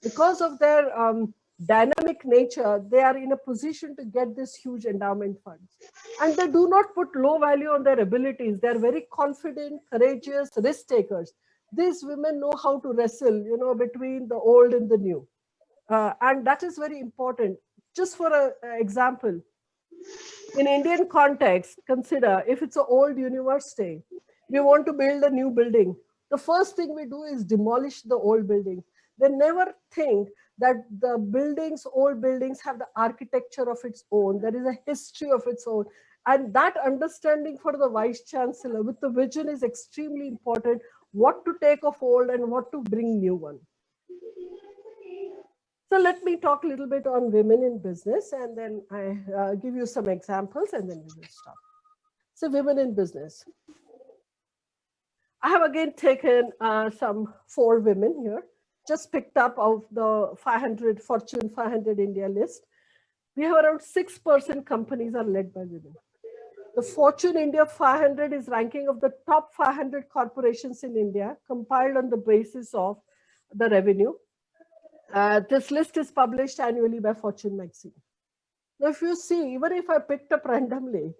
because of their dynamic nature, they are in a position to get this huge endowment funds. And they do not put low value on their abilities. They're very confident, courageous, risk takers. These women know how to wrestle, between the old and the new. And that is very important. Just for an example, in Indian context, consider if it's an old university, we want to build a new building. The first thing we do is demolish the old building. They never think that the buildings, old buildings, have the architecture of its own. There is a history of its own. And that understanding for the vice chancellor with the vision is extremely important. What to take of old and what to bring new one. So let me talk a little bit on women in business, and then I give you some examples, and then we will stop. So women in business. I have again taken some 4 women here, just picked up of the 500 Fortune 500 India list. We have around 6% companies are led by women. The Fortune India 500 is ranking of the top 500 corporations in India, compiled on the basis of the revenue. This list is published annually by Fortune magazine. Now, if you see, even if I picked up randomly,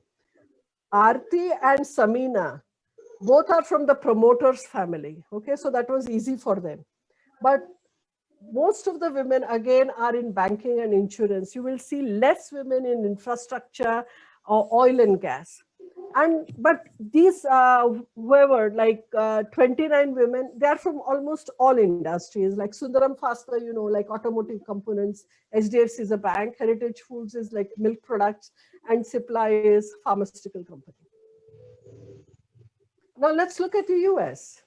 Aarti and Samina, both are from the promoters family. Okay, so that was easy for them. But most of the women, again, are in banking and insurance. You will see less women in infrastructure or oil and gas. But these whoever, like 29 women, they are from almost all industries, like Sundaram Fastener, like automotive components. HDFC is a bank. Heritage Foods is like milk products, and Cipla is pharmaceutical company. Now let's look at the US.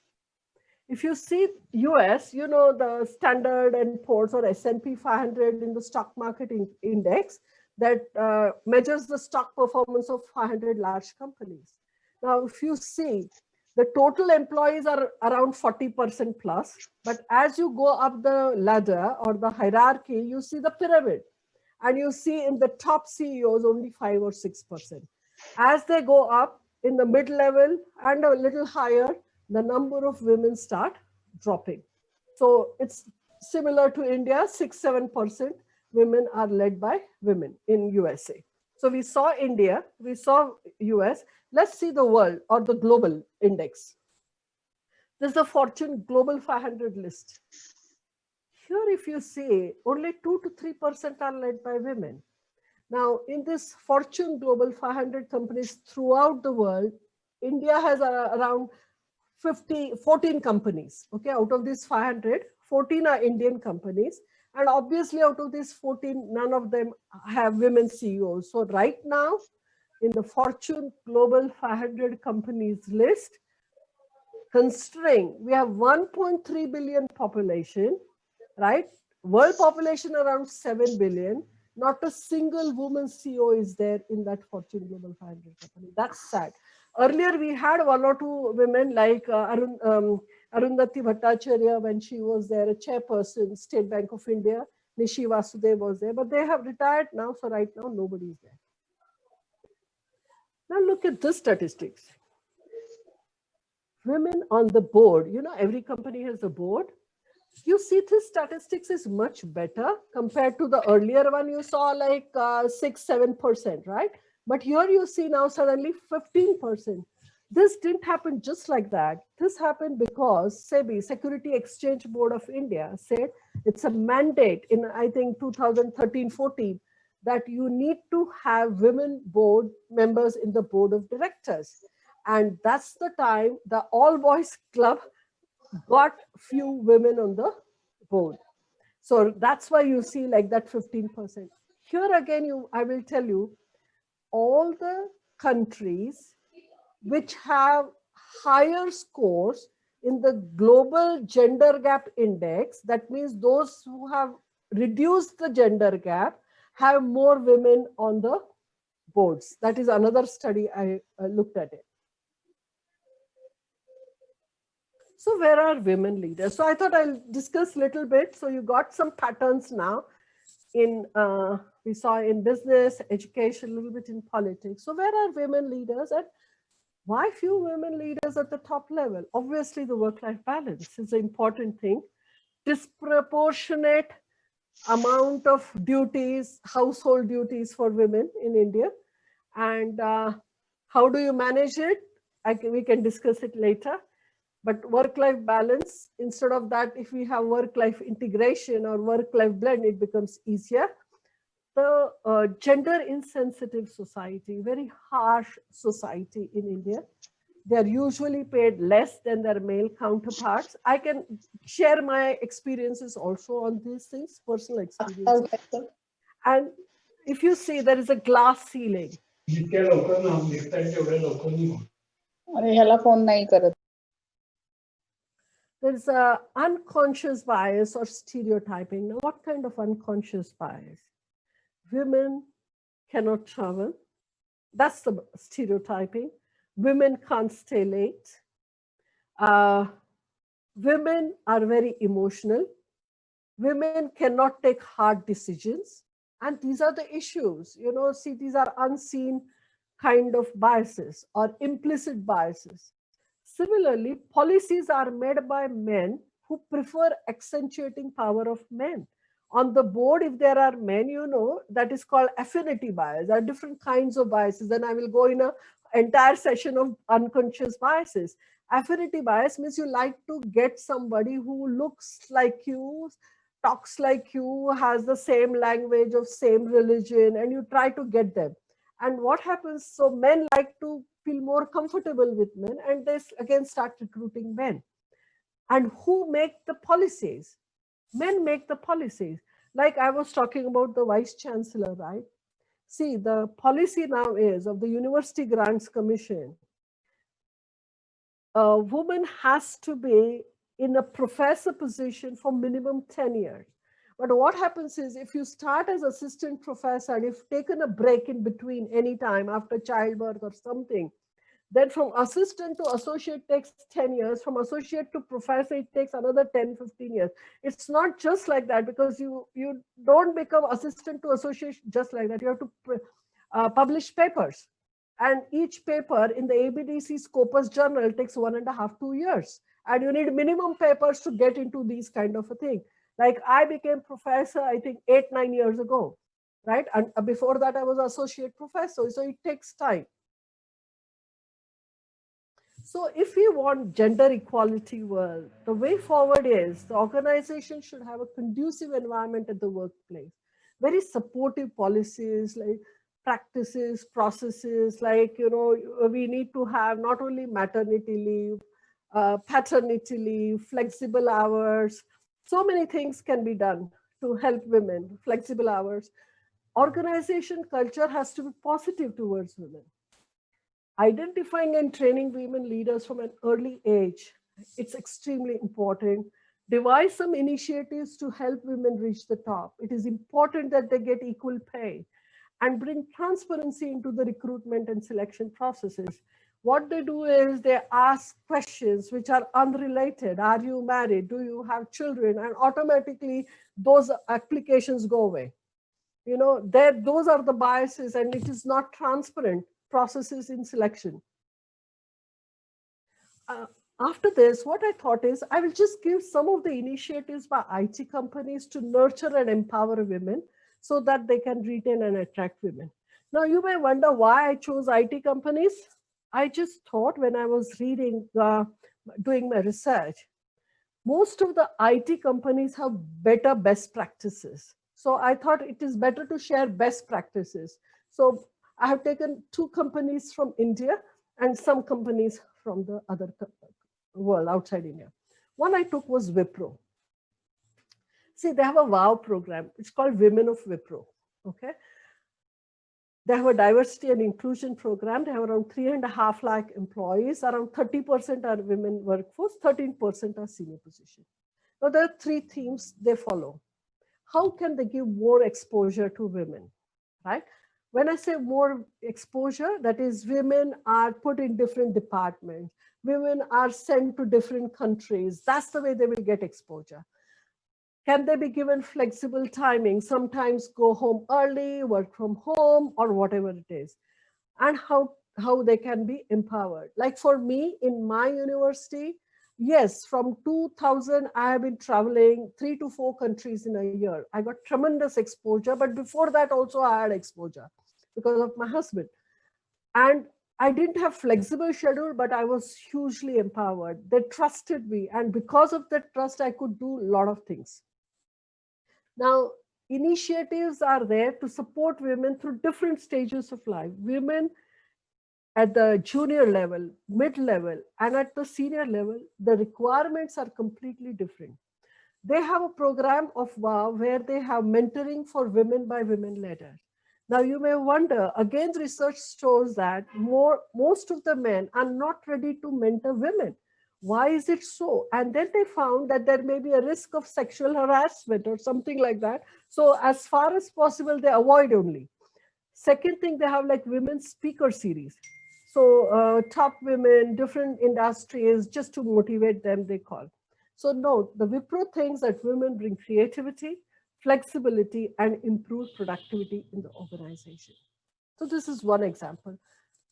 If you see US, the Standard and Poor's or S&P 500 in the stock market index that measures the stock performance of 500 large companies. Now, if you see, the total employees are around 40% plus, but as you go up the ladder or the hierarchy, you see the pyramid, and you see in the top CEOs only 5 or 6%. As they go up in the mid-level and a little higher, the number of women start dropping. So it's similar to India, 6-7% women are led by women in USA. So we saw India, we saw US. Let's see the world or the global index. This is the Fortune Global 500 list. Here, if you see, only 2 to 3% are led by women. Now, in this Fortune Global 500 companies throughout the world, India has around 14 companies. Okay, out of these 500, 14 are Indian companies. And obviously, out of these 14, none of them have women CEOs. So right now, in the Fortune Global 500 companies list, considering we have 1.3 billion population, right? World population around 7 billion. Not a single woman CEO is there in that Fortune Global 500 company. That's sad. Earlier, we had 1 or 2 women like Arundhati Bhattacharya when she was there, a chairperson, State Bank of India. Nishi Vasudev was there, but they have retired now. So right now, nobody is there. Now look at this statistics. Women on the board, every company has a board. You see this statistics is much better compared to the earlier one you saw, like 6-7%, right? But here you see now suddenly 15%. This didn't happen just like that. This happened because SEBI, Security Exchange Board of India, said it's a mandate in, I think, 2013-14, that you need to have women board members in the board of directors. And that's the time the all boys club got few women on the board. So that's why you see like that 15%. Here again, I will tell you, all the countries which have higher scores in the global gender gap index, that means those who have reduced the gender gap, have more women on the boards. That is another study I looked at it. So where are women leaders? So I thought I'll discuss a little bit. So you got some patterns now in, we saw in business, education, a little bit in politics. So where are women leaders, and why few women leaders at the top level? Obviously, the work-life balance is an important thing. disproportionate amount of duties, household duties for women in India. And how do you manage it? We can discuss it later. But work-life balance, instead of that, if we have work-life integration or work-life blend, it becomes easier. The gender insensitive society, very harsh society in India. They are usually paid less than their male counterparts. I can share my experiences also on these things, personal experiences. And if you see, there is a glass ceiling. There's a unconscious bias or stereotyping. Now, what kind of unconscious bias? Women cannot travel. That's the stereotyping. Women can't stay late. Women are very emotional. Women cannot take hard decisions. And these are the issues. See, these are unseen kind of biases or implicit biases. Similarly, policies are made by men who prefer accentuating power of men. On the board, if there are men, that is called affinity bias. There are different kinds of biases, and I will go in an entire session of unconscious biases. Affinity bias means you like to get somebody who looks like you, talks like you, has the same language of same religion, and you try to get them. And what happens? So men like to feel more comfortable with men, and they again start recruiting men. And who make the policies? Men make the policies. Like I was talking about the vice chancellor, right? See, the policy now is of the University Grants Commission. A woman has to be in a professor position for minimum 10 years. But what happens is, if you start as assistant professor and you've taken a break in between any time after childbirth or something, then from assistant to associate takes 10 years. From associate to professor, it takes another 10, 15 years. It's not just like that, because you don't become assistant to associate just like that. You have to publish papers. And each paper in the ABDC Scopus Journal takes 1.5, 2 years. And you need minimum papers to get into these kind of a thing. Like I became professor, I think 8, 9 years ago, right? And before that, I was associate professor. So it takes time. So if we want gender equality world, the way forward is the organization should have a conducive environment at the workplace, very supportive policies, like practices, processes, like, we need to have not only maternity leave, paternity leave, flexible hours. So many things can be done to help women, flexible hours. Organization culture has to be positive towards women. Identifying and training women leaders from an early age, it's extremely important. Devise some initiatives to help women reach the top. It is important that they get equal pay, and bring transparency into the recruitment and selection processes. What they do is they ask questions which are unrelated. Are you married? Do you have children? And automatically those applications go away. Those are the biases, and it is not transparent processes in selection. After this, what I thought is I will just give some of the initiatives by IT companies to nurture and empower women so that they can retain and attract women. Now, you may wonder why I chose IT companies. I just thought when I was reading, doing my research, most of the IT companies have better best practices. So I thought it is better to share best practices. So I have taken 2 companies from India and some companies from the other world outside India. One I took was Wipro. See, they have a WOW program. It's called Women of Wipro. Okay. They have a diversity and inclusion program. They have around 3.5 lakh employees. Around 30% are women workforce, 13% are senior position. Now, there are 3 themes they follow. How can they give more exposure to women, right? When I say more exposure, that is women are put in different departments. Women are sent to different countries. That's the way they will get exposure. Can they be given flexible timing? Sometimes go home early, work from home, or whatever it is. And how they can be empowered. Like for me, in my university, Yes, from 2000, I have been traveling 3 to 4 countries in a year. I got tremendous exposure, but before that also I had exposure because of my husband. And I didn't have flexible schedule, but I was hugely empowered. They trusted me, and because of that trust, I could do a lot of things. Now, initiatives are there to support women through different stages of life. Women at the junior level, mid level, and at the senior level, the requirements are completely different. They have a program of WOW where they have mentoring for women by women leaders. Now you may wonder, again, research shows that most of the men are not ready to mentor women. Why is it so? And then they found that there may be a risk of sexual harassment or something like that. So as far as possible, they avoid only. Second thing, they have like women speaker series. So top women, different industries, just to motivate them, they call. So no, the Wipro thinks that women bring creativity, flexibility, and improved productivity in the organization. So this is one example.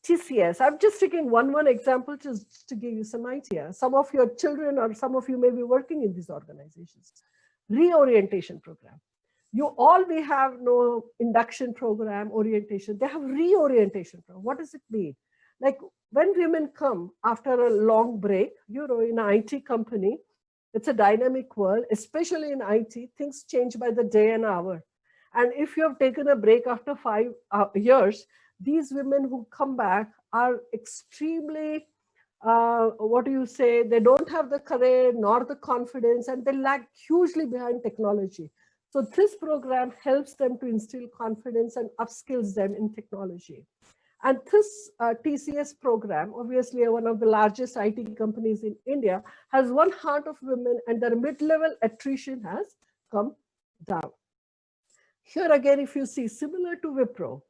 TCS, I'm just taking one example just to give you some idea. Some of your children or some of you may be working in these organizations. Reorientation program. You all we have no induction program, orientation. They have reorientation program. What does it mean? Like when women come after a long break, in an IT company, it's a dynamic world, especially in IT, things change by the day and hour. And if you have taken a break after 5 years, these women who come back are extremely, what do you say, they don't have the courage nor the confidence, and they lag hugely behind technology. So this program helps them to instill confidence and upskills them in technology. And this TCS program, obviously one of the largest IT companies in India, has 1/2 of women, and their mid-level attrition has come down. Here again, if you see, similar to Wipro,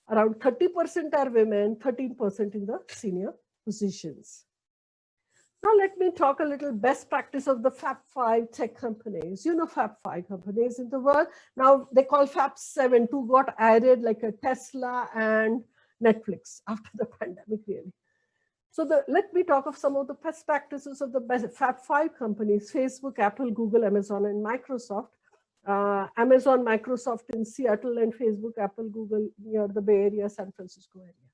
around 30% are women, 13% in the senior positions. Now let me talk a little best practice of the Fab 5 tech companies. You know Fab 5 companies in the world. Now they call Fab 7, two got added like a Tesla and Netflix after the pandemic really. So let me talk of some of the best practices of the best Fab 5 companies: Facebook, Apple, Google, Amazon, and Microsoft. Amazon, Microsoft in Seattle, and Facebook, Apple, Google near the Bay Area, San Francisco area.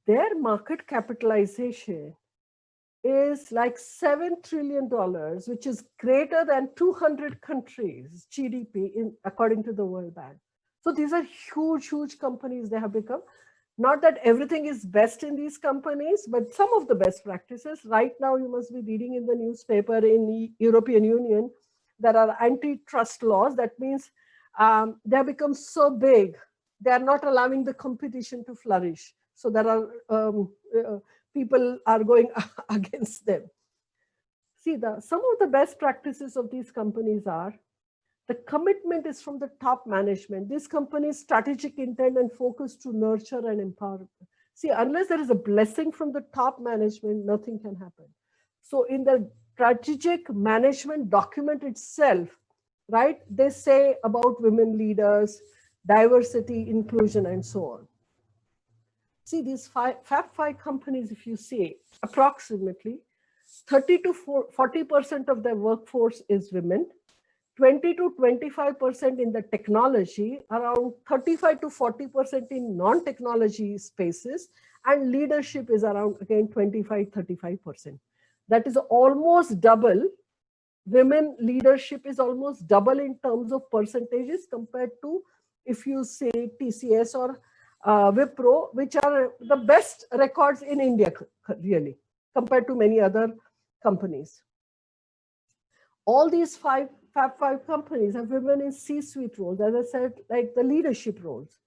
Their market capitalization is like $7 trillion, which is greater than 200 countries GDP according to the World Bank. So these are huge, huge companies they have become. Not that everything is best in these companies, but some of the best practices. Right now, you must be reading in the newspaper in the European Union, there are antitrust laws. That means they have become so big, they are not allowing the competition to flourish. So there are people are going against them. See, some of the best practices of these companies are the commitment is from the top management. These companies' strategic intent and focus to nurture and empower. See, unless there is a blessing from the top management, nothing can happen. So in the strategic management document itself, right, they say about women leaders, diversity, inclusion, and so on. See, these Fab 5 companies, if you see, approximately 30 to 40% of their workforce is women, 20 to 25% in the technology, around 35 to 40% in non-technology spaces, and leadership is around, again, 25-35%. That is almost double. Women leadership is almost double in terms of percentages compared to if you say TCS or Wipro, which are the best records in India, really, compared to many other companies. All these Fab 5 companies have women in C-suite roles, as I said, like the leadership roles.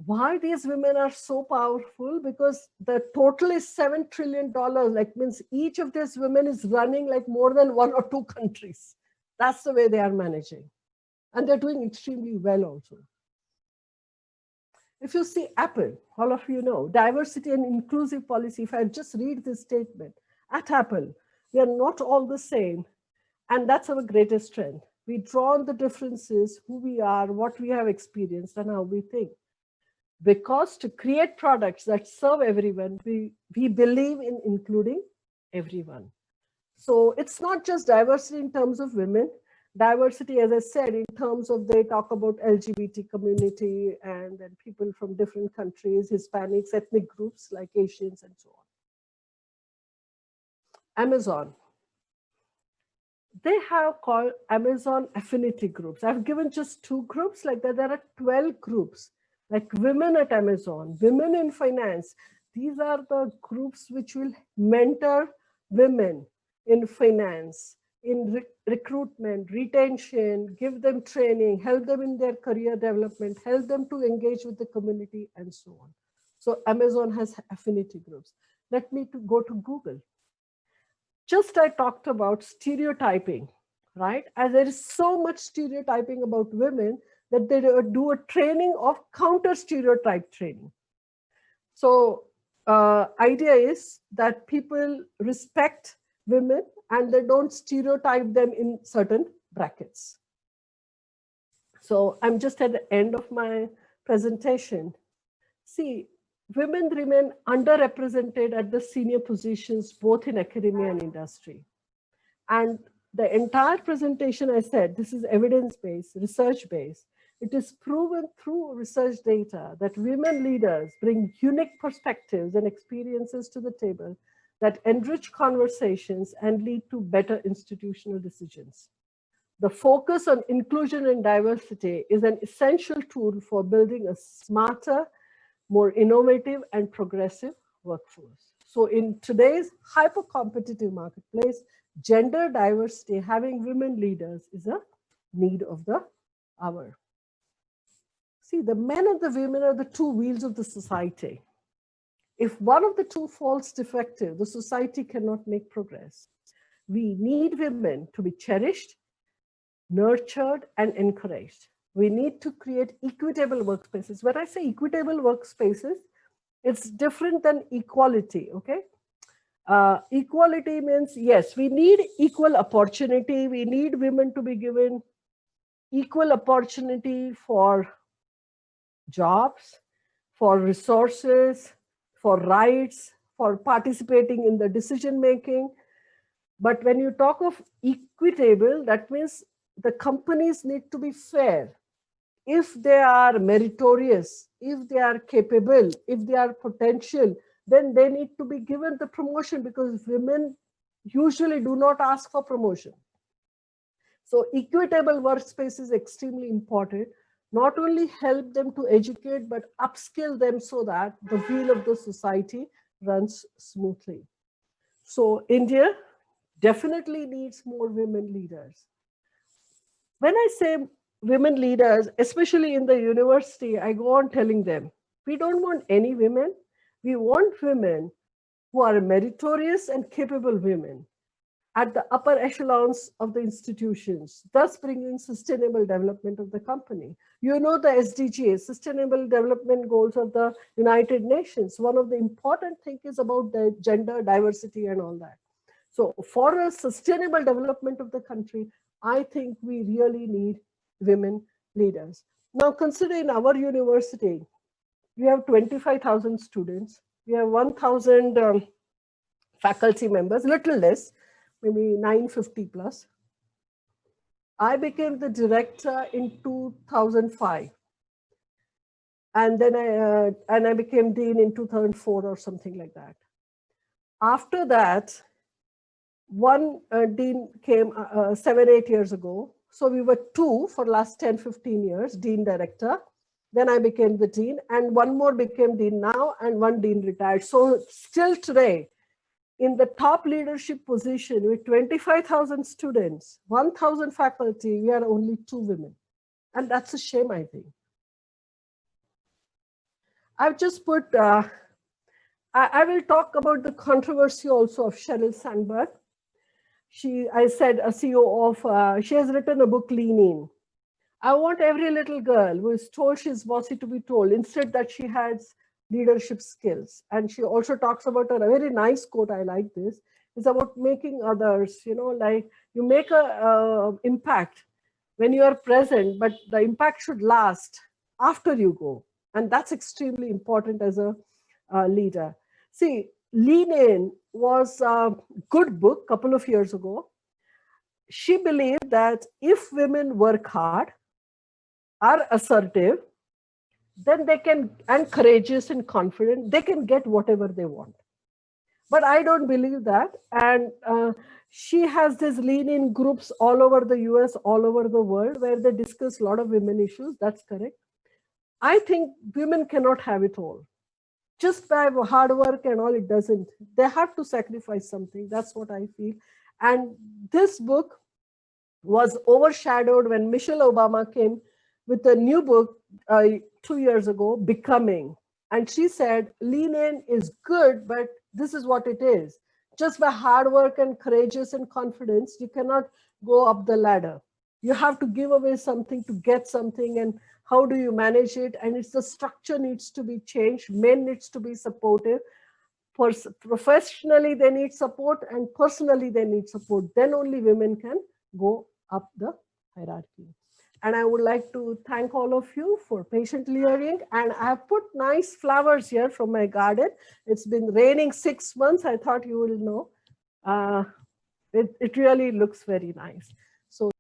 Why these women are so powerful? Because the total is $7 trillion, like means each of these women is running like more than 1 or 2 countries. That's the way they are managing. And they're doing extremely well also. If you see Apple, all of you know, diversity and inclusive policy, if I just read this statement, at Apple, we are not all the same. And that's our greatest strength. We draw on the differences, who we are, what we have experienced, and how we think. Because to create products that serve everyone, we believe in including everyone. So it's not just diversity in terms of women, diversity, as I said, in terms of they talk about LGBT community and then people from different countries, Hispanics, ethnic groups like Asians and so on. Amazon. They have called Amazon affinity groups. I've given just 2 groups like that. There are 12 groups like women at Amazon, women in finance. These are the groups which will mentor women in finance, in recruitment, retention, give them training, help them in their career development, help them to engage with the community and so on. So Amazon has affinity groups. Let me go to Google. Just I talked about stereotyping, right? As there is so much stereotyping about women that they do a training of counter stereotype training. So idea is that people respect women and they don't stereotype them in certain brackets. So I'm just at the end of my presentation. See, women remain underrepresented at the senior positions, both in academia and industry. And the entire presentation, I said, this is evidence-based, research-based. It is proven through research data that women leaders bring unique perspectives and experiences to the table that enrich conversations and lead to better institutional decisions. The focus on inclusion and diversity is an essential tool for building a smarter, more innovative and progressive workforce. So in today's hyper-competitive marketplace, gender diversity, having women leaders is a need of the hour. See, the men and the women are the 2 wheels of the society. If one of the 2 falls defective, the society cannot make progress. We need women to be cherished, nurtured, and encouraged. We need to create equitable workspaces. When I say equitable workspaces, it's different than equality, okay? Equality means, yes, we need equal opportunity. We need women to be given equal opportunity for jobs, for resources, for rights, for participating in the decision making. But when you talk of equitable, that means the companies need to be fair. If they are meritorious, if they are capable, if they are potential, then they need to be given the promotion, because women usually do not ask for promotion. So equitable workspace is extremely important. Not only help them to educate, but upskill them so that the wheel of the society runs smoothly. So India definitely needs more women leaders. When I say women leaders, especially in the university, I go on telling them, we don't want any women. We want women who are meritorious and capable women at the upper echelons of the institutions, thus bringing sustainable development of the company. You know the SDGs, Sustainable Development Goals of the United Nations. One of the important things is about the gender diversity and all that. So for a sustainable development of the country, I think we really need women leaders. Now consider in our university, we have 25,000 students. We have 1,000 faculty members, little less, maybe 950 plus. I became the director in 2005. And then I became dean in 2004 or something like that. After that, one dean came 7-8 years ago. So we were 2 for last 10-15 years, dean director. Then I became the dean, and one more became dean now, and one dean retired. So still today, in the top leadership position with 25,000 students, 1,000 faculty, we are only 2 women. And that's a shame, I think. I've just put, I will talk about the controversy also of Sheryl Sandberg. I said a CEO of, she has written a book, Lean In. I want every little girl who is told she's bossy to be told instead that she has leadership skills. And she also talks about a very nice quote, I like this, is about making others, like you make a impact when you are present, but the impact should last after you go. And that's extremely important as a leader. See, Lean In was a good book couple of years ago. She believed that if women work hard, are assertive, then they can, and courageous and confident, they can get whatever they want. But I don't believe that. And she has these lean in groups all over the US, all over the world, where they discuss a lot of women issues. That's correct. I think women cannot have it all. Just by hard work and all, it doesn't. They have to sacrifice something. That's what I feel. And this book was overshadowed when Michelle Obama came with a new book 2 years ago, Becoming. And she said, lean in is good, but this is what it is. Just by hard work and courageous and confidence, you cannot go up the ladder. You have to give away something to get something. And how do you manage it? And it's the structure needs to be changed. Men needs to be supportive. Professionally, they need support, and personally, they need support. Then only women can go up the hierarchy. And I would like to thank all of you for patiently hearing. And I have put nice flowers here from my garden. It's been raining 6 months. I thought you will know. It really looks very nice. So